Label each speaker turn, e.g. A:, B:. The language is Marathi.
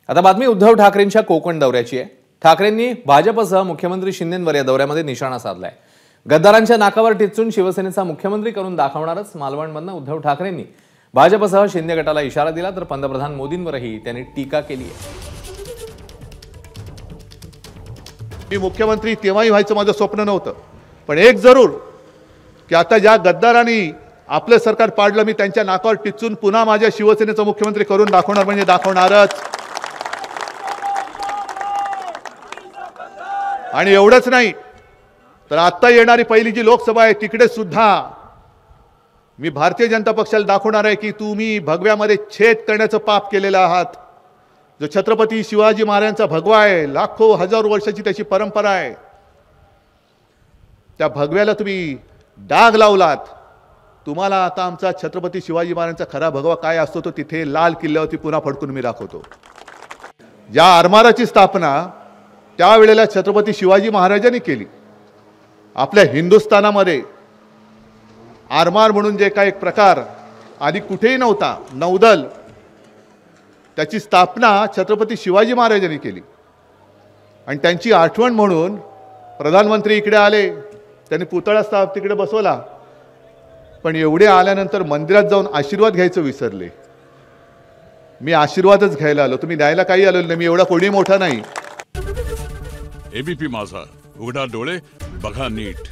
A: आता बातमी उद्धव ठाकरेंच्या कोकण दौऱ्याची आहे। ठाकरेंनी भाजपसह मुख्यमंत्री शिंदेंवर या दौऱ्यामध्ये निशाणा साधलाय। गद्दारांच्या नाकावर टिच्चून शिवसेनेचा मुख्यमंत्री करून दाखवणारच मालवणमधनं उद्धव ठाकरेंनी भाजपसह शिंदे गटाला इशारा दिला, तर पंतप्रधान मोदींवरही त्यांनी टीका केली आहे।
B: मी मुख्यमंत्री तेव्हाही व्हायचं माझं स्वप्न नव्हतं, पण एक जरूर की आता ज्या गद्दारांनी आपलं सरकार पाडलं, मी त्यांच्या नाकावर टिच्चून पुन्हा माझ्या शिवसेनेचा मुख्यमंत्री करून दाखवणार म्हणजे दाखवणारच। आणि एवढंच नाही तर आता येणारी पहिली जी लोकसभा आहे तिकडे सुद्धा मी भारतीय जनता पक्षाला दाखवणार आहे की तुम्ही भगव्यामध्ये छेद करण्याचं पाप केलेलं आहात। जो छत्रपती शिवाजी महाराजांचा भगवा आहे, लाखो हजारो वर्षाची त्याची परंपरा आहे, त्या भगव्याला तुम्ही डाग लावलात। तुम्हाला आता आमचा छत्रपती शिवाजी महाराजांचा खरा भगवा काय असतो तो तिथे लाल किल्ल्यावरती पुन्हा फडकून मी दाखवतो। ज्या आरमाराची स्थापना त्यावेळेला छत्रपती शिवाजी महाराजांनी केली, आपल्या हिंदुस्थानामध्ये आरमार म्हणून जे काही एक प्रकार आधी कुठेही नव्हता, नौदल, त्याची स्थापना छत्रपती शिवाजी महाराजांनी केली। आणि त्यांची आठवण म्हणून प्रधानमंत्री इकडे आले, त्यांनी पुतळा तिकडे बसवला, पण एवढे आल्यानंतर मंदिरात जाऊन आशीर्वाद घ्यायचं विसरले। मी आशीर्वादच घ्यायला आलो, तुम्ही द्यायला काही आलो नाही, मी एवढा कोणी मोठा नाही।
C: एबीपी माझा, उघडा डोळे बघा नीट।